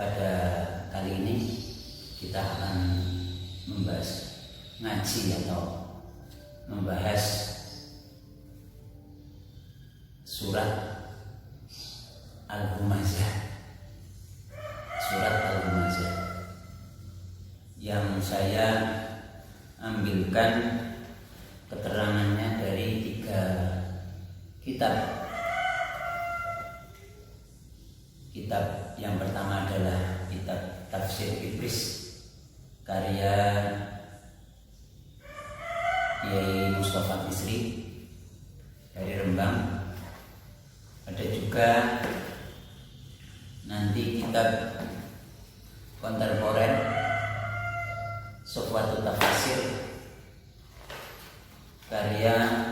Pada kali ini kita akan membahas ngaji atau membahas surat Al-Humazah. Surat Al-Humazah yang saya ambilkan keterangannya dari 3 kitab. Kitab yang pertama adalah kitab Tafsir Ibris karya Yai Mustafa Bisri dari Rembang. Ada juga nanti kitab kontemporer Sofwatu Tafsir karya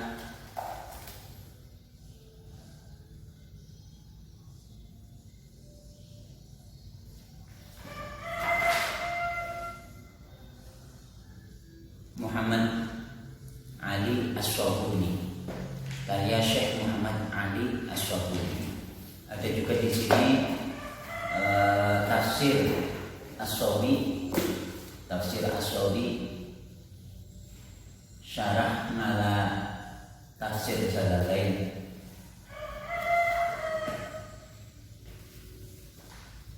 Muhammad Ali As-Sabuni, karya Syekh Muhammad Ali As-Sabuni. Ada juga di sini Tafsir As-Sawi, Tafsir As-Sawi, Syarah Nala Tafsir Jalalain,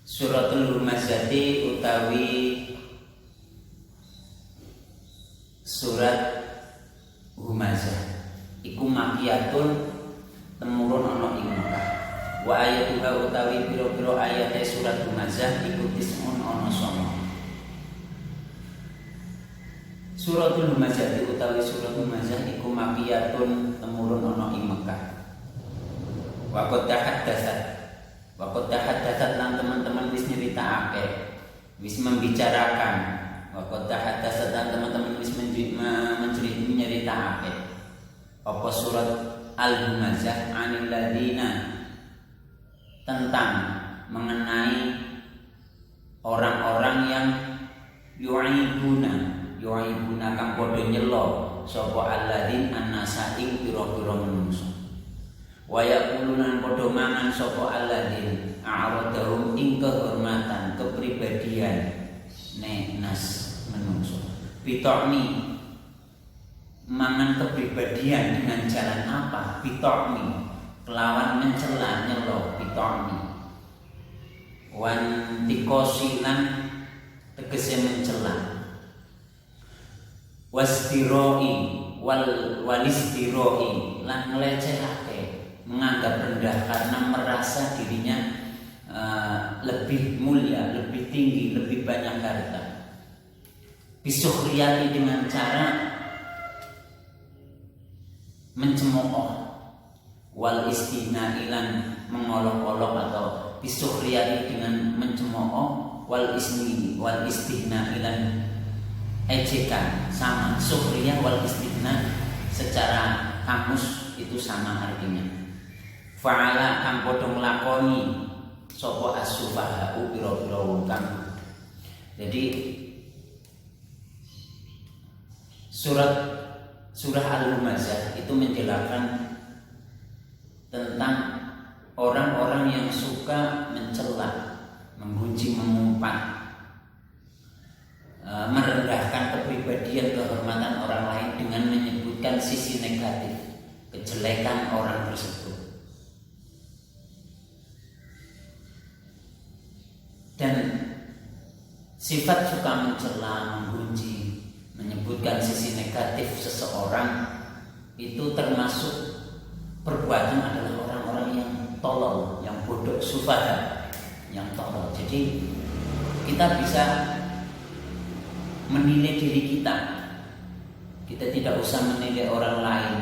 Suratul Humazati utawi surat Humazah iku makiyatun temurun ana ing Mekah. Wa ayatuha utawi pira-pira ayate surat Humazah iku tis'un ana 9. Suratul Humazah utawi surat Humazah iku makiyatun temurun ana ing Mekah. Wa qad tahaddatsat lan teman-teman wis nyeritakake, wis membicarakan. Wa qad tahaddatsat lan teman-teman wis menyeritakake apa surat Al-Humazah anil ladina, tentang mengenai orang-orang yang yu'ibuna kang padha nyela sapa alladin annasa ing pira-pira manungsa. Wa yaquluna padha mangan sapa alladin a'radahum ing kehormatan kepribadian nas manungsa. Bitokni mangan kepribadian dengan jalan apa? Bitokni kelawan mencela nyelo, bitokni wan tikosilan tegese mencela, wastiroi walistiroi lan ngelecehake, menganggap rendah karena merasa dirinya lebih mulia, lebih tinggi, lebih banyak harta. Bisuhriyati dengan cara mencemooh, wal istinailan mengolok-olok atau bisuhriyati dengan mencemooh, wal istinailan ejekan, sama. Suhriyah wal istina secara kamus itu sama artinya. Fa'ala kang padha nglakoni sapa as-sufaha'u pira-pira wong kang. Jadi surah Al-Humazah itu menjelaskan tentang orang-orang yang suka mencela, menggunjing, mengumpat, merendahkan kepribadian, kehormatan orang lain dengan menyebutkan sisi negatif, kejelekan orang tersebut. Dan sifat suka mencela, menggunjing, menyebutkan sisi negatif seseorang itu termasuk perbuatan adalah orang-orang yang tolol, yang bodoh, sufaha, yang tolol. Jadi kita bisa menilai diri kita. Kita tidak usah menilai orang lain.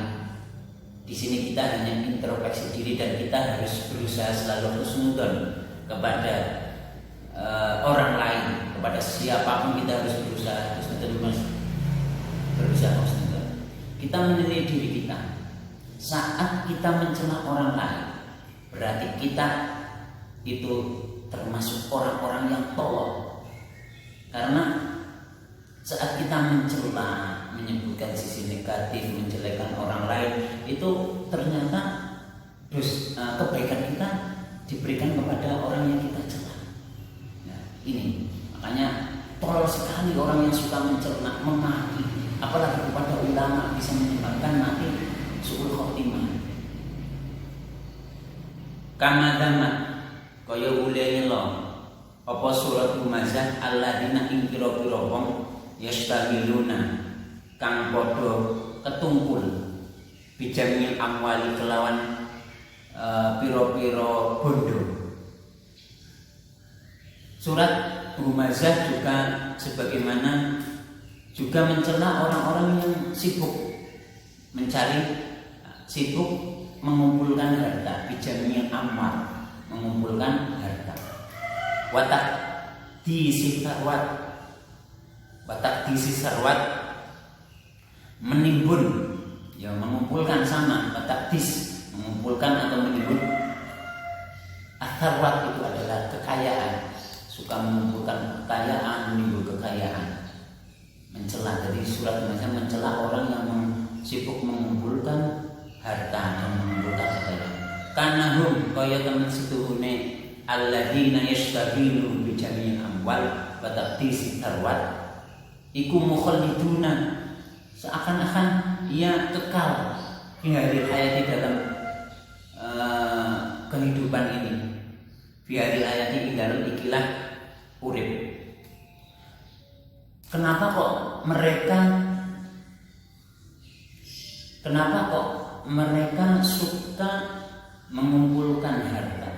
Di sini kita hanya introspeksi diri dan kita harus berusaha selalu husnudzon kepada orang lain, kepada siapapun kita harus berusaha husnudzon. Kita menilai diri kita. Saat kita mencela orang lain, berarti kita itu termasuk orang-orang yang tolol. Karena saat kita mencela, menyebutkan sisi negatif, menjelekkan orang lain, itu ternyata kebaikan kita diberikan kepada orang yang kita cela. Ini makanya tolol sekali orang yang suka mencerna, memaki, apalagi kepada ulama, bisa menyebabkan mati suul khotimah. Kama damat kaya ulene lo apa surat Humazah alladzina ing pira-pira wong yastagiluna kang padha ketumpul bijamil amwali kelawan pira-pira bondo. Surat Humazah juga sebagaimana juga mencela orang-orang yang sibuk mencari, sibuk mengumpulkan harta, bijamil amwal, mengumpulkan harta. Watak diisi sarwat, menimbun, ya mengumpulkan sama, watak dis mengumpulkan atau menimbun. Sarwat itu adalah kekayaan, suka mengumpulkan kekayaan, menimbun kekayaan, mencela. Jadi surat Humazah mencela orang yang sibuk mengumpulkan harta dan mengumpulkan kekayaan. Karena hum kaya temen setuhune alladzina yashtaghilun bi jami'il amwal wa taqdisi tarwat iku mukhalliduna, seakan-akan ia kekal di hari hayati dalam kehidupan ini, di hari hayati dalam ikilah urip. Kenapa kok mereka suka mengumpulkan harta,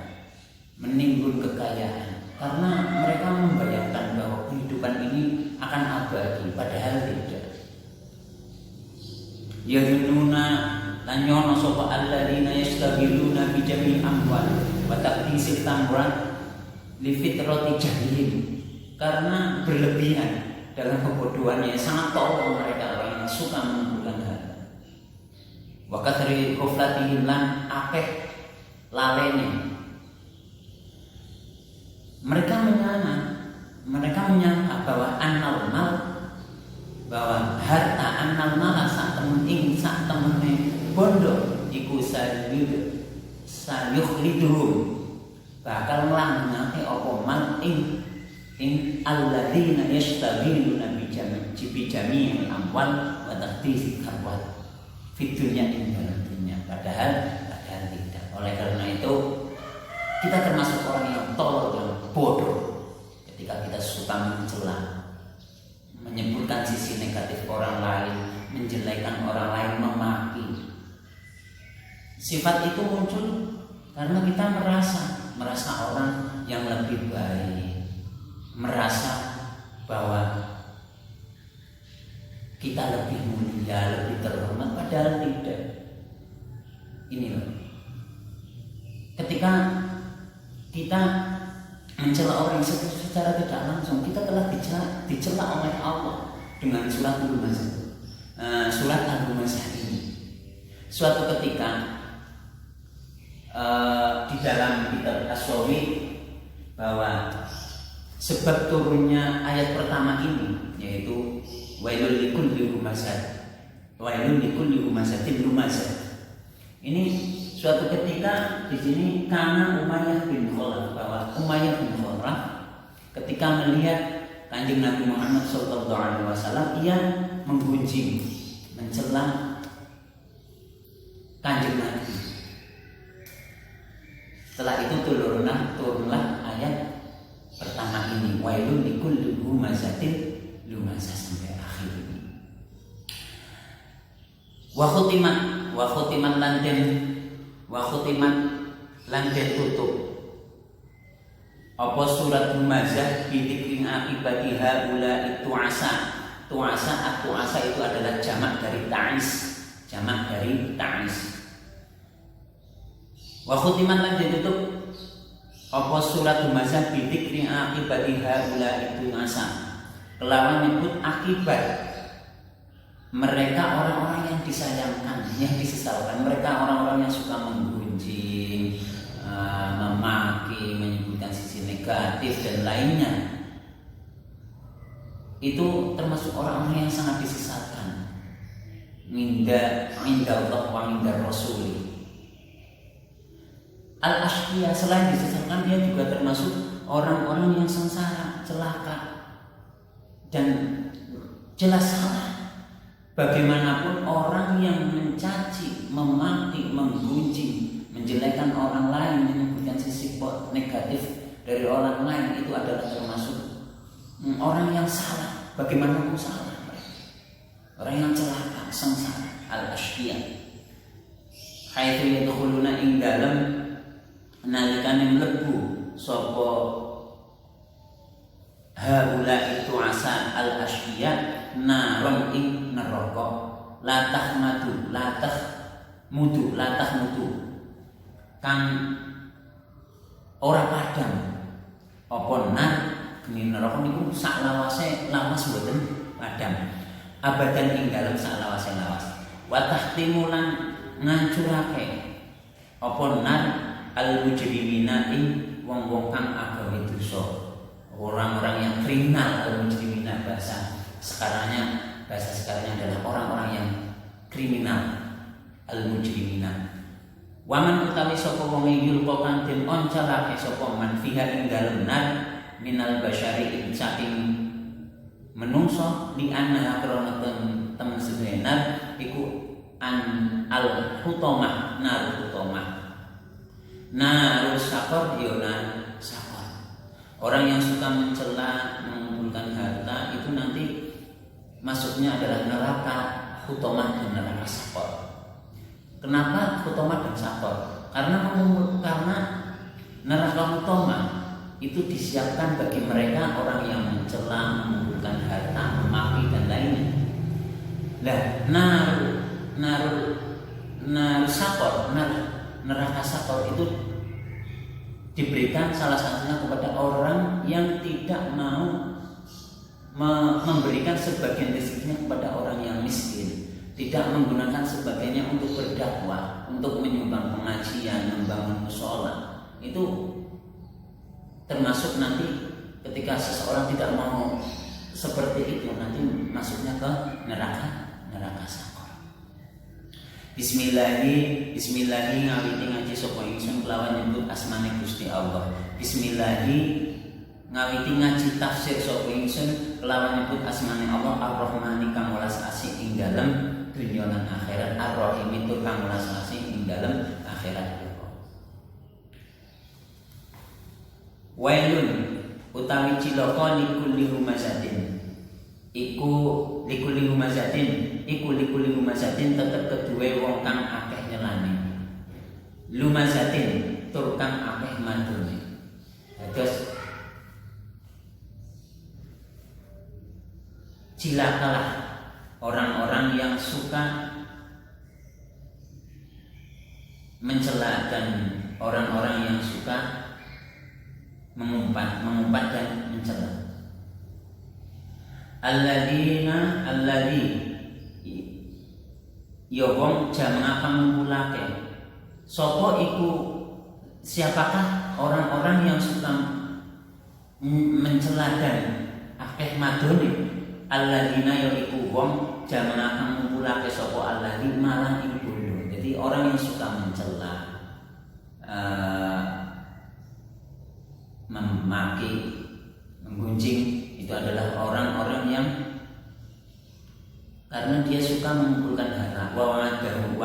menimbun kekayaan? Karena mereka membayangkan bahwa kehidupan ini akan abadi, padahal tidak. Yadununa lanyono sapa alladzina yastaghiluna bi jami'il amwal wa taqdisil tamrat li fitrati jahilin, karena berlebihan dalam kebodohannya, sangat tolol mereka orang yang suka mengumpulkan harta. Wa kathri ghaflatihim lan akeh lalene. Mereka menyangka bahwa bahwa harta annal mal sak temene bondo iku sayukhliduhum, bakal nglanggengake apa mal ing alladzina yastaghiluna bi jami'il amwal wa taqdisi karwat fid dunya ing dalam dunia, padahal tidak. Oleh karena itu kita termasuk orang yang tolol dan bodoh ketika kita suka mencela, menyebutkan sisi negatif orang lain, menjelekkan orang lain, memaki. Sifat itu muncul karena kita merasa orang yang lebih baik, merasa bahwa kita lebih mulia, lebih terhormat, padahal tidak. Ini loh, ketika kita mencela orang secara tidak langsung, kita telah dicela oleh Allah dengan surat Al-Humazah ini. Suatu ketika di dalam kitab As-Sawi bahwa sebab turunnya ayat pertama ini yaitu wailul likulli humazatin lumazah. Ini suatu ketika di sini karena Umayyah bin Khalaf, bahwa Umayyah bin Khalaf ketika melihat Kanjeng Nabi Muhammad SAW, ia menggunjing, mencela Kanjeng Nabi. Setelah itu turunlah ayat pertama ini, wailul likulli humazatin lumazah, sampai akhir ini. Wa khutimat lan den tutup apa surat Humazah bidikring akibati haula itu tuasa itu adalah jamak dari ta'is. Wa khutimat lan den tutup apa surat Humazah bidikring akibati haula itu tuasa, kelawan menyebut akibat mereka orang-orang yang disayangkan, yang disesalkan, mereka orang-orang yang suka menggunjing, memaki, menyebutkan sisi negatif dan lainnya. Itu termasuk orang-orang yang sangat disesatkan. Inda Allah wa inda Rasul. Al-Ashqiya selain disesatkan, dia juga termasuk orang-orang yang sengsara. celaka dan jelas salah. Bagaimanapun orang yang mencaci, memaki, menggunjing, menjelekkan orang lain, menyebutkan sisi negatif dari orang lain, itu adalah termasuk orang yang salah. Bagaimanapun salah, orang yang celaka, sengsara, al-asqiya. Haitsu yadkhuluna ing dalem nalikane mlebu sapa haula itu asa al-asqiya naron ing neraka latah mudu kang ora padhang apa nar geni neraka niku sak lawase lawas mboten padhang abadan ing dalem sak lawase lawas wa tahtimu lan ngancurake apa nar al mujrimina ing wong-wong kang agawe dosa, orang-orang yang kriminal. Al mujrimina bahasa sekarangnya adalah orang-orang yang kriminal. Al mujrimina waman utawi sapa wong yulqa kang den oncalake sapa man fiha ing dalem nar minal basyari ing saking menungso di anna krana temen sebenar iku an al hutamah nar hutamah narus sakor yonan sakor. Orang yang suka mencela, mengumpulkan harta itu nanti masuknya adalah neraka hutamah dan neraka sakor. Kenapa hutamah dan sakor? Karena neraka hutamah itu disiapkan bagi mereka orang yang mencela, mengumpulkan harta, memaki dan lainnya. Nah, neraka sakor itu diberikan salah satunya kepada orang yang tidak mau memberikan sebagian rezekinya kepada orang yang miskin, tidak menggunakan sebagainya untuk berdakwah, untuk menyumbang pengajian, membangun mushola. Itu termasuk nanti ketika seseorang tidak mau seperti itu, nanti masuknya ke neraka sakor. Bismillahi ngawiti ngaji sapa ingsun kelawan nyebut asmane Gusti Allah. Bismillahi ngawiti ngaji tafsir sapa ingsun kelawan nyebut asmane Allah Ar-Rahmani kang welas asih ing dalem dunya lan akhirat, Ar-Rahim itu kang welas asih ing dalem akhirat. Wailun utawi cilaka likulli humazatin iku likulli humazatin tetep kedue wong kang akeh nyelane. Lumazatin tur kang akeh mandune. Terus cilakalah orang-orang yang suka mencela dan orang-orang yang suka mengumpat dan mencela. Alladzi ya wong jamak ngumpulake. Sapa iku? Siapakah orang-orang yang suka mencela dan akeh madone? Alladzina ya iku wong jamak ngumpulake sapa alladzi malah iku bondo. Jadi orang yang suka mencela, memaki, menggunjing, itu adalah orang-orang yang karena dia suka mengumpulkan harta, wa'adahu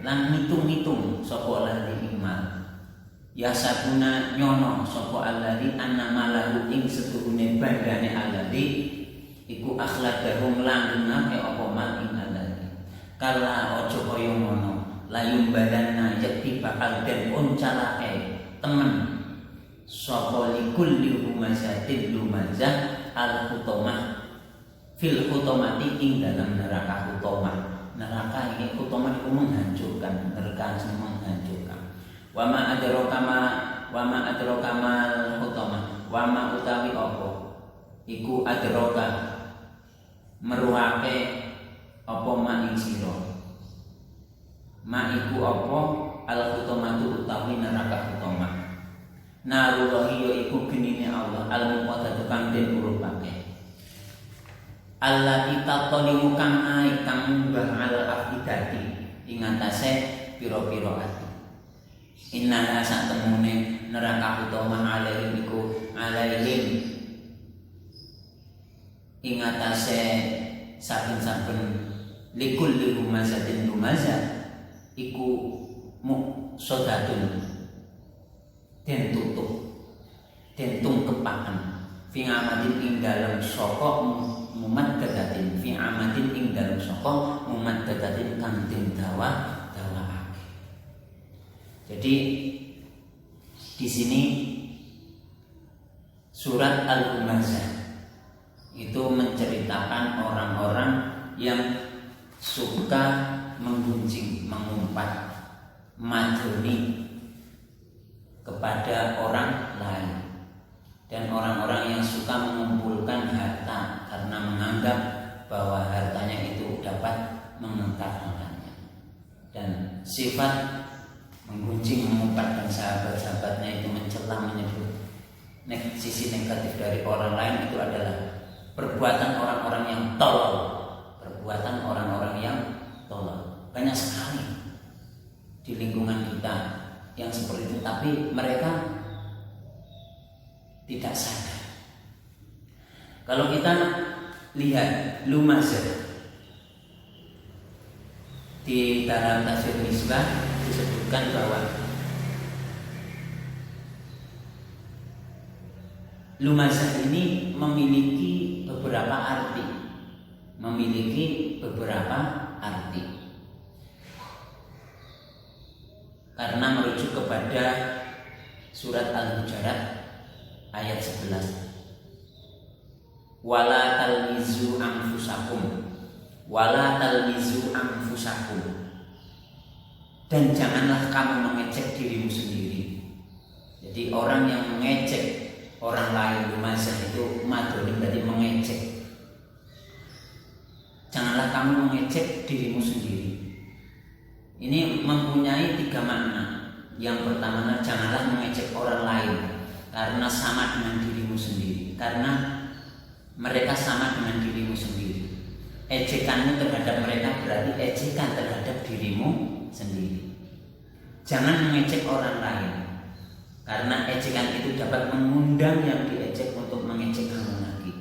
lan ngitung-ngitung sapa alladzi imal. Ya sabuna nyono sapa alladzi annamalahu ing setuhune bandane alladzi iku akhlaqahum langgengake apa mal ing alladzi. Kala aja kaya ngono, layum badanna yakti bakal den oncalake temen sapa likulli humazatin lumazah al-hutamah fil hutamati ing dalam neraka hutamah. Neraka ini hutamah itu menghancurkan, neraka itu menghancurkan. Wama adraka mal hutamah. Wama utawi apa iku adraka meruhake apa ma ing sira. Ma iku apa al-hutamatu utawi neraka hutamah. Narullahi ya iku genine Allah al-muqaddatu kang den urupake. Allati tatalimu kang ai kang munggah al afidati ing atase pira-pira ati. Inna sak temune neraka utawa alaihim iku alaihim ing atase saben-saben likulli humazatin lumazah iku muqsadatun den tutup den tungkepaken fi amadin ing dalem saka mumaddadatin fi amadin ing dalem saka mumaddadatin kang den dawa-dawaake. Jadi di sini surat Al-Humazah itu menceritakan orang-orang yang suka menggunjing, mengumpat, madoni kepada orang lain, dan orang-orang yang suka mengumpulkan harta karena menganggap bahwa hartanya itu dapat mengangkat-angkatnya, dan sifat menggunjing, mengumpat dan sahabat-sahabatnya itu mencela, menyebut sisi negatif dari orang lain, itu adalah perbuatan orang-orang yang tolol, perbuatan orang-orang yang tolol. Banyak sekali di lingkungan kita yang seperti itu, tapi mereka tidak sadar. Kalau kita lihat lumazah di dalam tafsir Misbah disebutkan bahwa lumazah ini memiliki beberapa arti, karena merujuk kepada surat Al-Hujurat ayat 11. Wala talmizu anfusakum, dan janganlah kamu mengecek dirimu sendiri. Jadi orang yang mengecek orang lain, lumazah itu madoni, berarti mengecek. Janganlah kamu mengecek dirimu sendiri. Ini mempunyai 3 makna. Yang pertama, janganlah mengecek orang lain karena sama dengan dirimu sendiri, karena mereka sama dengan dirimu sendiri. Ejekanmu terhadap mereka berarti ejekan terhadap dirimu sendiri. Jangan mengecek orang lain, karena ejekan itu dapat mengundang yang diejek untuk mengecek kamu lagi.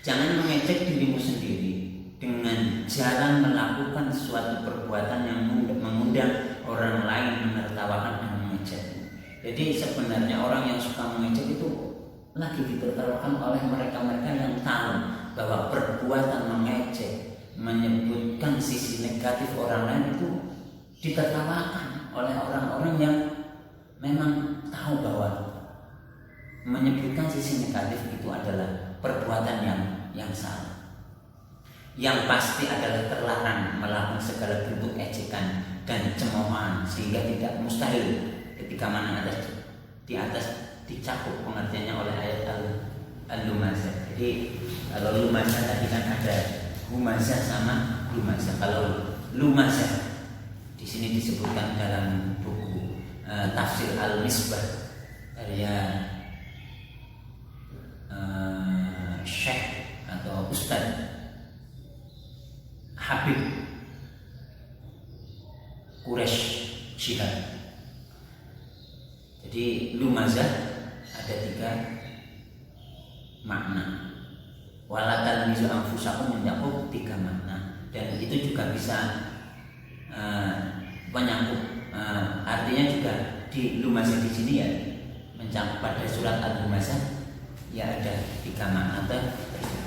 Jangan mengecek dirimu sendiri dengan jalan melakukan suatu perbuatan yang mengundang orang lain menertawakan dan mengejekmu. Jadi sebenarnya orang yang suka mengejek itu lagi ditertawakan oleh mereka-mereka yang tahu bahwa perbuatan mengejek, menyebutkan sisi negatif orang lain itu ditertawakan oleh orang-orang yang memang tahu bahwa menyebutkan sisi negatif itu adalah perbuatan yang salah. Yang pasti adalah terlarang melakukan segala bentuk ejekan dan cemoohan, sehingga tidak mustahil ketika mana di atas dicakup pengertiannya oleh ayat Al-Lumazah. Jadi kalau lumazah tadi kan ada humazah sama lumazah. Kalau lumazah di sini disebutkan dalam buku tafsir Al-Misbah karya Syekh atau Ustadz Habib Quraisy Syihab. Jadi lumazah ada 3 makna. Wala talmizu anfusakum mencakup 3 makna, dan itu juga bisa menyangkut artinya juga di lumazah di sini ya mencakup pada surat Al-Humazah ya ada 3 makna tersebut.